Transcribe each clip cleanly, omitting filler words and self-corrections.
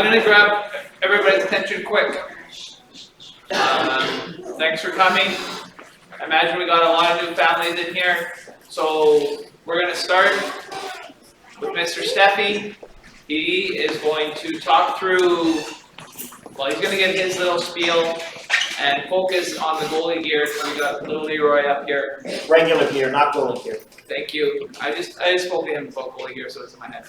I'm gonna grab everybody's attention quick. Thanks for coming. I imagine we got a lot of new families in here. So we're gonna start with Mr. Steffi. He is going to talk through, well, he's gonna give his little spiel and focus on the goalie gear. So we got little Leroy up here. Regular gear, not goalie gear. Thank you. I just spoke to him about goalie gear, so it's in my head.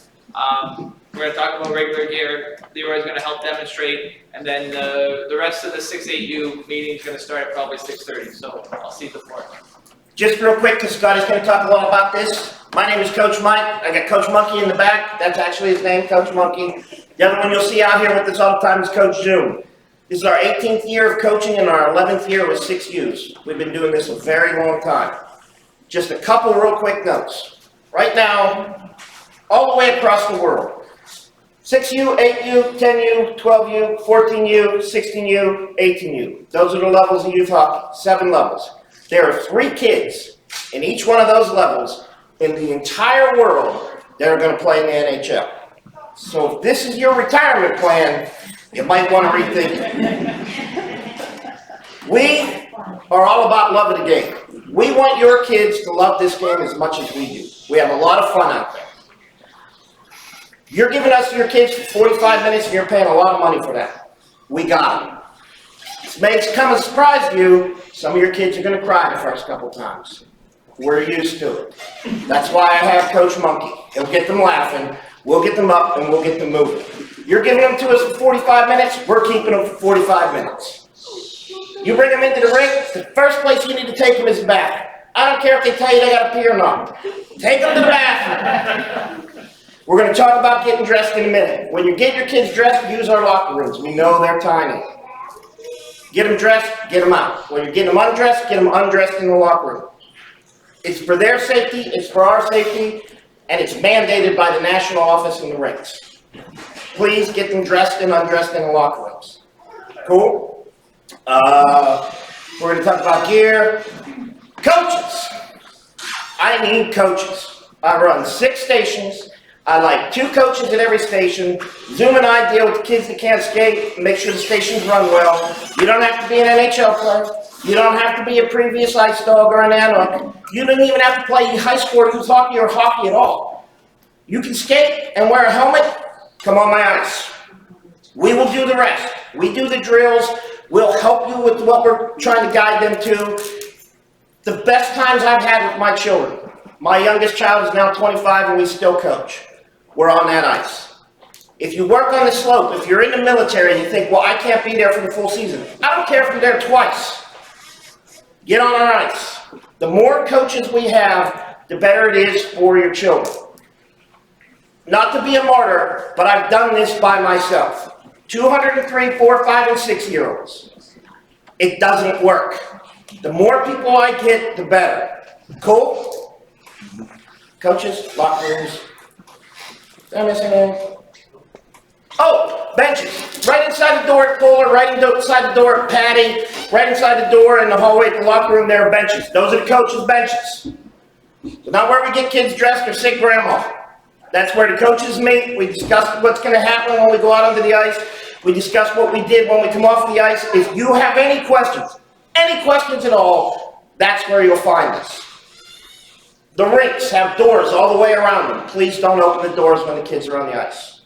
We're going to talk about regular gear. Leroy's going to help demonstrate, and then the rest of the 6-8U meeting is going to start at probably 6:30. So I'll cede the floor. Just real quick, because Scotty's going to talk a lot about this. My name is Coach Mike. I got Coach Monkey in the back. That's actually his name, Coach Monkey. The other one you'll see out here with us all the time is Coach June. This is our 18th year of coaching and our 11th year with 6Us. We've been doing this a very long time. Just a couple real quick notes. Right now, all the way across the world, 6U, 8U, 10U, 12U, 14U, 16U, 18U. Those are the levels of youth hockey, 7 levels. There are 3 kids in each one of those levels in the entire world that are going to play in the NHL. So if this is your retirement plan, you might want to rethink it. We are all about loving the game. We want your kids to love this game as much as we do. We have a lot of fun out there. You're giving us your kids for 45 minutes and you're paying a lot of money for that. We got them. This may come as a surprise to you. Some of your kids are going to cry the first couple times. We're used to it. That's why I have Coach Monkey. He'll get them laughing. We'll get them up and we'll get them moving. You're giving them to us for 45 minutes. We're keeping them for 45 minutes. You bring them into the rink, the first place you need to take them is the bathroom. I don't care if they tell you they got to pee or not. Take them to the bathroom. We're going to talk about getting dressed in a minute. When you get your kids dressed, use our locker rooms. We know they're tiny. Get them dressed, get them out. When you're getting them undressed, get them undressed in the locker room. It's for their safety, it's for our safety, and it's mandated by the national office in the rinks. Please get them dressed and undressed in the locker rooms. Cool? We're going to talk about gear. Coaches. I need coaches. I run 6 stations. I like 2 coaches at every station. Zoom and I deal with the kids that can't skate, make sure the stations run well. You don't have to be an NHL player. You don't have to be a previous ice dog or an analog. You don't even have to play high school youth hockey or hockey at all. You can skate and wear a helmet. Come on my ice. We will do the rest. We do the drills. We'll help you with what we're trying to guide them to. The best times I've had with my children. My youngest child is now 25 and we still coach. We're on that ice. If you work on the slope, if you're in the military and you think, well, I can't be there for the full season. I don't care if you're there twice. Get on our ice. The more coaches we have, the better it is for your children. Not to be a martyr, but I've done this by myself. 203, 4, 5, and 6-year-olds. It doesn't work. The more people I get, the better. Cool? Coaches, locker rooms. Did I miss anything? Oh, benches. Right inside the door at Fuller, right inside the door at Patty, right inside the door in the hallway at the locker room, there are benches. Those are the coaches' benches. It's not where we get kids dressed or sick grandma. That's where the coaches meet. We discuss what's going to happen when we go out onto the ice. We discuss what we did when we come off the ice. If you have any questions at all, that's where you'll find us. The rinks have doors all the way around them. Please don't open the doors when the kids are on the ice.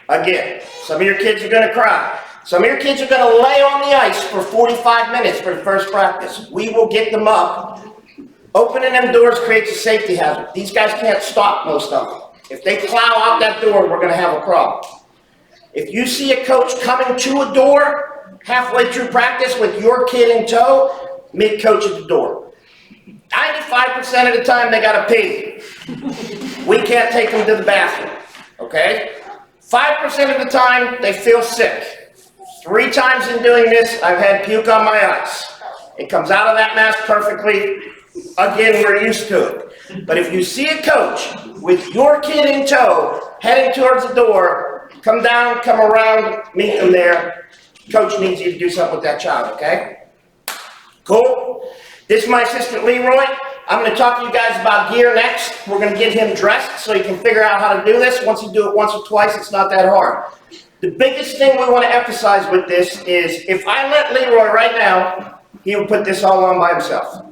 Again, some of your kids are going to cry. Some of your kids are going to lay on the ice for 45 minutes for the first practice. We will get them up. Opening them doors creates a safety hazard. These guys can't stop, most of them. If they plow out that door, we're going to have a problem. If you see a coach coming to a door halfway through practice with your kid in tow, meet coach at the door. 95% of the time, they got to pee. We can't take them to the bathroom, okay? 5% of the time, they feel sick. 3 times in doing this, I've had puke on my ice. It comes out of that mask perfectly. Again, we're used to it. But if you see a coach with your kid in tow, heading towards the door, come down, come around, meet them there. Coach needs you to do something with that child, okay? Cool? This is my assistant Leroy. I'm going to talk to you guys about gear next. We're going to get him dressed so he can figure out how to do this. Once you do it once or twice, it's not that hard. The biggest thing we want to emphasize with this is if I let Leroy right now, he would put this all on by himself,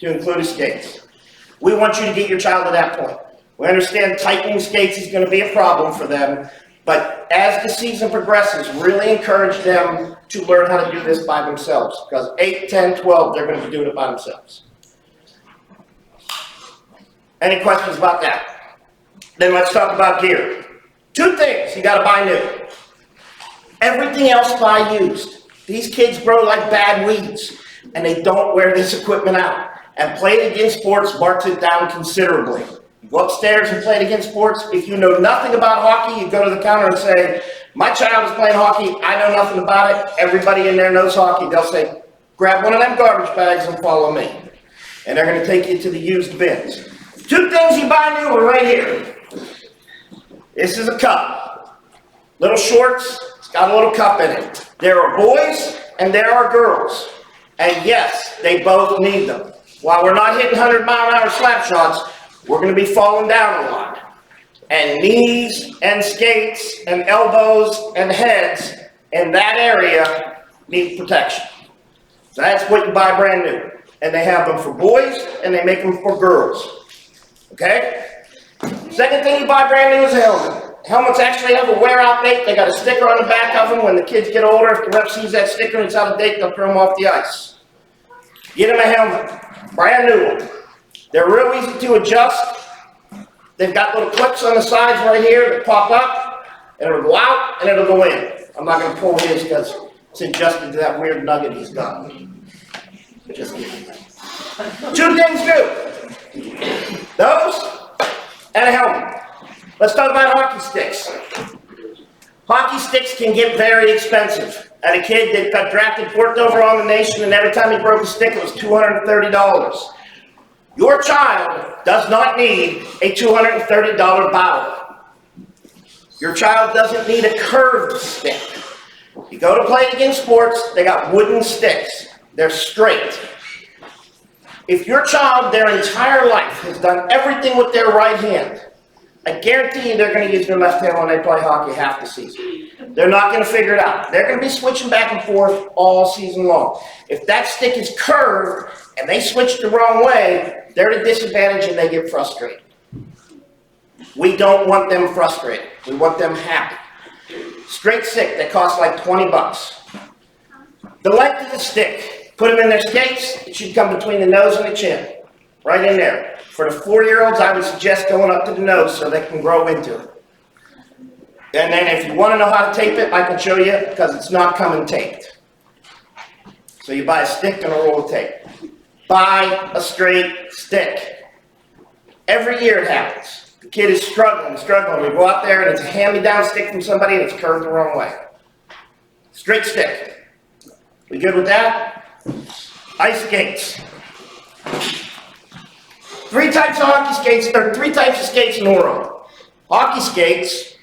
to include his skates. We want you to get your child to that point. We understand tightening skates is going to be a problem for them, but as the season progresses, really encourage them to learn how to do this by themselves, because 8, 10, 12, they're going to be doing it by themselves. Any questions about that? Then let's talk about gear. 2 things you got to buy new. Everything else buy used. These kids grow like bad weeds, and they don't wear this equipment out. And Playing Against Sports marks it down considerably. You go upstairs and Playing Against Sports. If you know nothing about hockey, you go to the counter and say, my child is playing hockey, I know nothing about it, everybody in there knows hockey. They'll say, grab one of them garbage bags and follow me. And they're going to take you to the used bins. 2 things you buy new are right here. This is a cup. Little shorts, it's got a little cup in it. There are boys and there are girls. And yes, they both need them. While we're not hitting 100-mile-an-hour slap shots, we're going to be falling down a lot. And knees and skates and elbows and heads in that area need protection. So that's what you buy brand new. And they have them for boys and they make them for girls. Okay? Second thing you buy brand new is a helmet. Helmets actually have a wear-out date. They got a sticker on the back of them. When the kids get older, if the ref sees that sticker and it's out of date, they'll throw them off the ice. Get them a helmet. Brand new one. They're real easy to adjust. They've got little clips on the sides right here that pop up, and it'll go out, and it'll go in. I'm not going to pull his because it's adjusted to that weird nugget he's got. Just kidding. 2 things new. Those and a helmet. Let's talk about hockey sticks. Hockey sticks can get very expensive. I had a kid that got drafted 4th overall in the nation, and every time he broke a stick, it was $230. Your child does not need a $230 bottle. Your child doesn't need a curved stick. You go to Playing Against Sports, they got wooden sticks. They're straight. If your child their entire life has done everything with their right hand, I guarantee you they're going to use their left hand when they play hockey half the season. They're not going to figure it out. They're going to be switching back and forth all season long. If that stick is curved and they switch the wrong way, they're at a disadvantage and they get frustrated. We don't want them frustrated. We want them happy. Straight stick, they cost like 20 bucks. The length of the stick, put them in their skates, it should come between the nose and the chin. Right in there. For the 4-year-olds, I would suggest going up to the nose so they can grow into it. And then if you want to know how to tape it, I can show you because it's not coming taped. So you buy a stick and a roll of tape. Buy a straight stick. Every year it happens. The kid is struggling. We go out there and it's a hand-me-down stick from somebody and it's curved the wrong way. Straight stick. We good with that? Ice skates. 3 types of hockey skates, or 3 types of skates in the world. Hockey skates,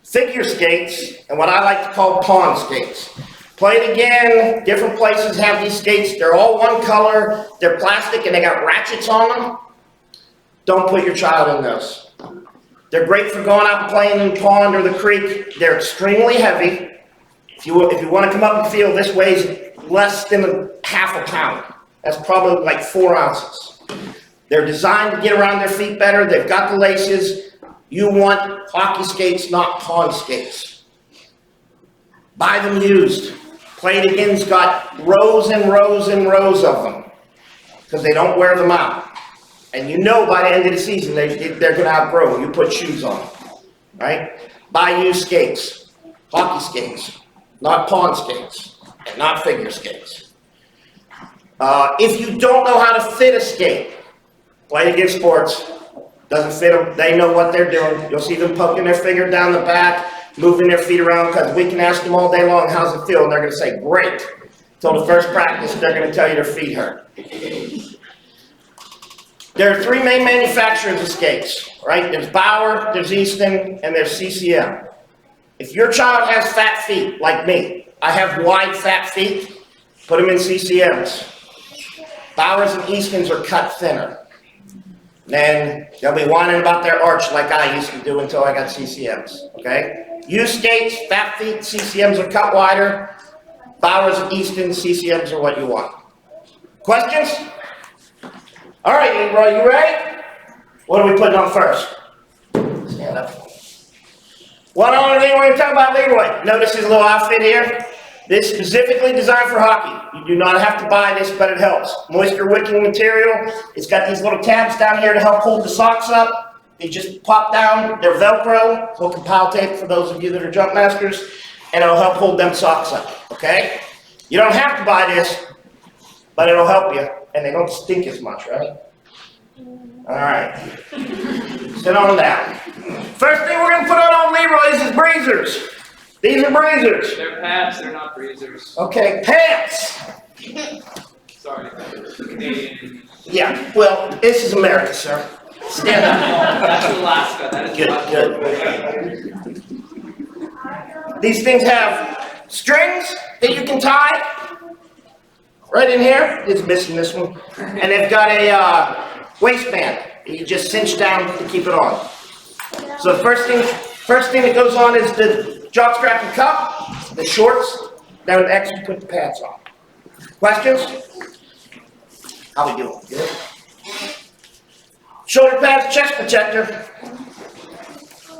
figure skates, and what I like to call pond skates. Play it again, different places have these skates. They're all one color, they're plastic, and they got ratchets on them. Don't put your child in those. They're great for going out and playing in the pond or the creek. They're extremely heavy. If you want to come up and feel, this weighs less than half a pound. That's probably like 4 ounces. They're designed to get around their feet better. They've got the laces. You want hockey skates, not pond skates. Buy them used. Play It Again's got rows and rows and rows of them because they don't wear them out. And you know by the end of the season they're going to outgrow them. You put shoes on them, right? Buy used skates, hockey skates, not pond skates, and not figure skates. If you don't know how to fit a skate, Play It Against Sports doesn't fit them. They know what they're doing. You'll see them poking their finger down the back, moving their feet around, because we can ask them all day long, how's it feel? And they're going to say, great. Until the first practice, they're going to tell you their feet hurt. There are 3 main manufacturers of skates, right? There's Bauer, there's Easton, and there's CCM. If your child has fat feet, like me, I have wide, fat feet, put them in CCMs. Bowers and Eastons are cut thinner. Then they'll be whining about their arch like I used to do until I got CCMs, okay? U skates, fat feet, CCMs are cut wider. Bowers and Easton, CCMs are what you want. Questions? All right, Leroy, you ready? What are we putting on first? Stand up. One on thing we're going to talk about Leroy. Notice his little outfit here. This is specifically designed for hockey. You do not have to buy this, but it helps. Moisture wicking material. It's got these little tabs down here to help hold the socks up. They just pop down. They're Velcro. We'll compile tape for those of you that are jump masters, and it'll help hold them socks up. Okay? You don't have to buy this, but it'll help you, and they don't stink as much, right? All right. Sit on down. First thing we're going to put on Leroy's is breezers. These are breezers. They're pants, they're not breezers. Okay, pants. Sorry, Canadian. Yeah, well, this is America, sir. Stand up. That's Alaska, that is Alaska. Good. These things have strings that you can tie right in here. It's missing this one. And they've got a waistband that you just cinch down to keep it on. So the first thing that goes on is the jock strap and cup, the shorts, then the X you put the pants on. Questions? How we doing? Good? Shoulder pads, chest protector.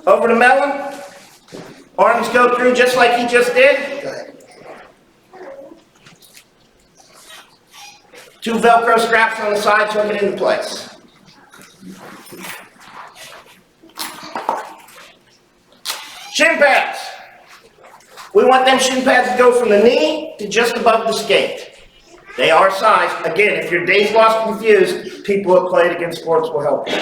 Over the melon. Arms go through just like he just did. Go ahead. 2 Velcro straps on the side to hook it into place. Shin pads. We want them shin pads to go from the knee to just above the skate. They are sized. Again, if you're days lost confused, people that played against sports will help you.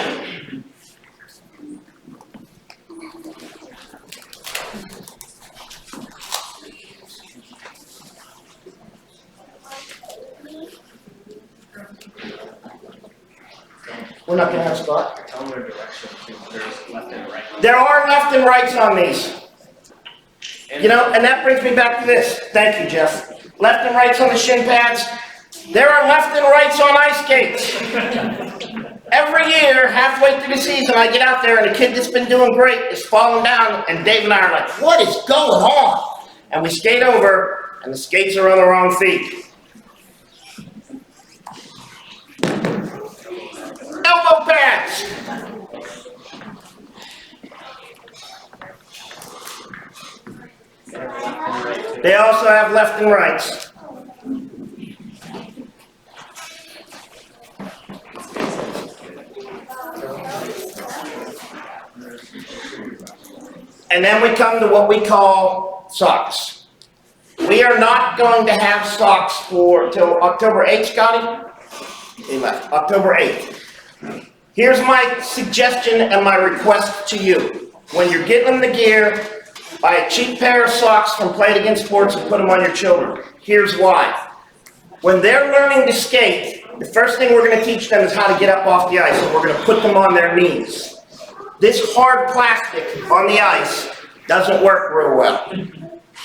We're not going to have Scott. Tell them their direction. There's left and right. There are left and rights on these. You know, and that brings me back to this. Thank you, Jeff. Left and rights on the shin pads. There are left and rights on ice skates. Every year, halfway through the season, I get out there and a kid that's been doing great is falling down, and Dave and I are like, what is going on? And we skate over, and the skates are on the wrong feet. Elbow pads. They also have left and rights. And then we come to what we call socks. We are not going to have socks till October 8th, Scotty. He left. October 8th. Here's my suggestion and my request to you. When you're getting them the gear, buy a cheap pair of socks from Played Against Sports and put them on your children. Here's why. When they're learning to skate, the first thing we're going to teach them is how to get up off the ice, and we're going to put them on their knees. This hard plastic on the ice doesn't work real well.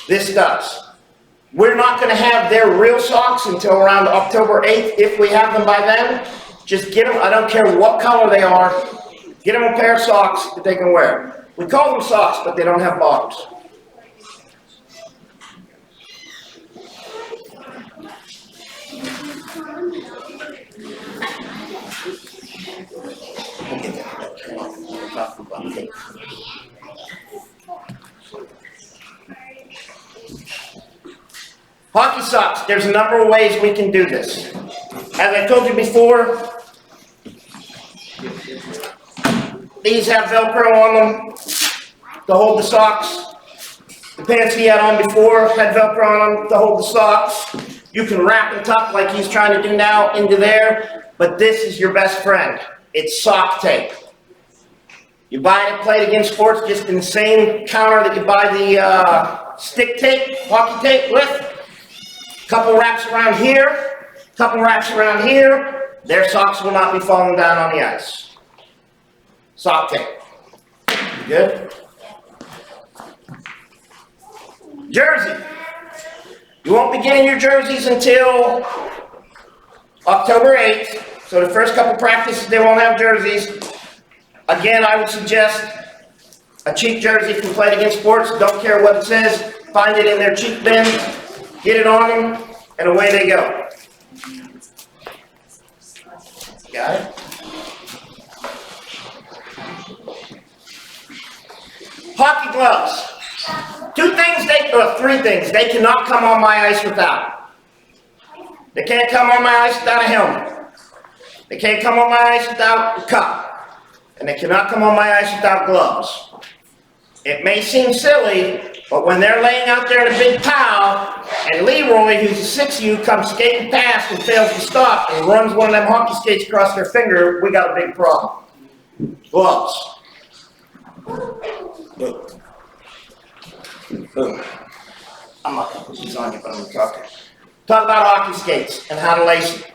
This does. We're not going to have their real socks until around October 8th, if we have them by then. Just get them, I don't care what color they are, get them a pair of socks that they can wear. We call them socks, but they don't have bottoms. Hockey socks, there's a number of ways we can do this. As I told you before, these have Velcro on them to hold the socks. The pants he had on before had Velcro on them to hold the socks. You can wrap and tuck like he's trying to do now into there, but this is your best friend. It's sock tape. You buy it at Played Against Sports just in the same counter that you buy the stick tape, hockey tape with. Couple wraps around here, couple wraps around here. Their socks will not be falling down on the ice. Sock tape. Good? Jersey. You won't be getting your jerseys until October 8th. So the first couple practices, they won't have jerseys. Again, I would suggest a cheap jersey from Play Against Sports, don't care what it says, find it in their cheap bin, get it on them, and away they go. Got it? Hockey gloves. Three things they cannot come on my ice without. They can't come on my ice without a helmet. They can't come on my ice without a cup. And they cannot come on my ice without gloves. It may seem silly, but when they're laying out there in a big pile, and Leroy, who's a 6U, comes skating past and fails to stop and runs one of them hockey skates across their finger, we got a big problem. Gloves. Boom. Boom. I'm not going to put these on you, but I'm going to talk about hockey skates and how to lace them.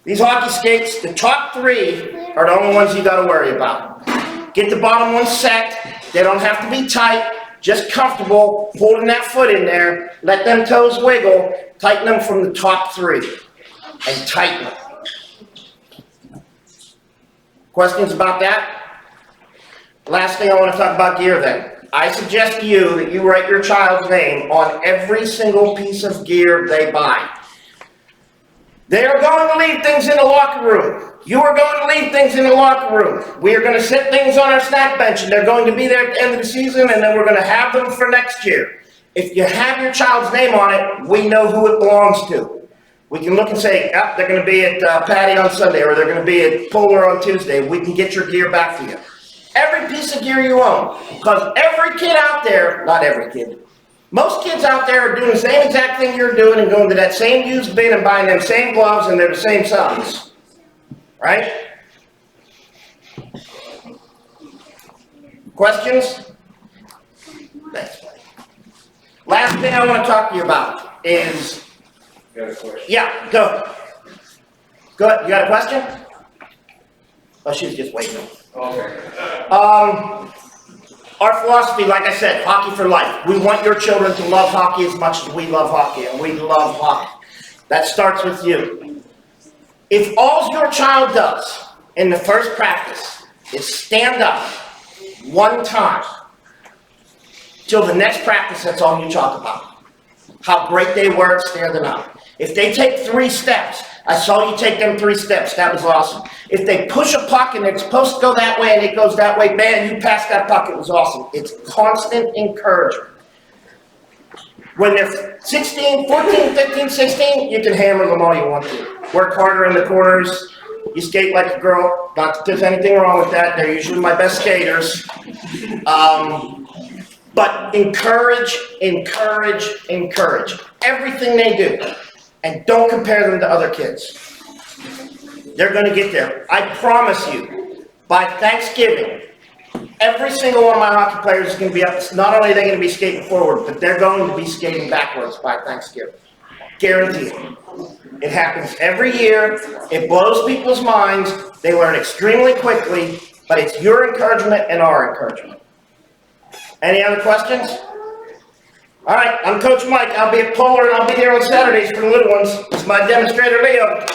These hockey skates, the top 3 are the only ones you got to worry about. Get the bottom one set. They don't have to be tight, just comfortable holding that foot in there. Let them toes wiggle. Tighten them from the top 3 and tighten them. Questions about that? Last thing I want to talk about gear then. I suggest to you that you write your child's name on every single piece of gear they buy. They are going to leave things in the locker room. You are going to leave things in the locker room. We are going to set things on our snack bench, and they're going to be there at the end of the season, and then we're going to have them for next year. If you have your child's name on it, we know who it belongs to. We can look and say, oh, they're going to be at Patty on Sunday, or they're going to be at Polar on Tuesday. We can get your gear back to you. Every piece of gear you own. Because every kid out there, not every kid, most kids out there are doing the same exact thing you're doing and going to that same used bin and buying them same gloves and they're the same size. Right? Questions? Thanks, buddy. Last thing I want to talk to you about is... You got a question? Yeah, go. Good. You got a question? Oh, she was just waiting. Okay. Our philosophy, like I said, hockey for life. We want your children to love hockey as much as we love hockey, and we love hockey. That starts with you. If all your child does in the first practice is stand up one time, till the next practice, that's all you talk about. How great they were at standing up. If they take 3 steps, I saw you take them 3 steps, that was awesome. If they push a puck and it's supposed to go that way and it goes that way, man, you passed that puck, it was awesome. It's constant encouragement. When they're 16, 14, 15, 16, you can hammer them all you want to. Work harder in the corners. You skate like a girl. Not that there's anything wrong with that. They're usually my best skaters. But encourage, encourage, encourage. Everything they do. And don't compare them to other kids. They're going to get there. I promise you, by Thanksgiving, every single one of my hockey players is going to be up. Not only are they going to be skating forward, but they're going to be skating backwards by Thanksgiving. Guaranteed. It happens every year. It blows people's minds. They learn extremely quickly, but it's your encouragement and our encouragement. Any other questions? All right, I'm Coach Mike. I'll be at Polar and I'll be there on Saturdays for the little ones. It's my demonstrator, Leo.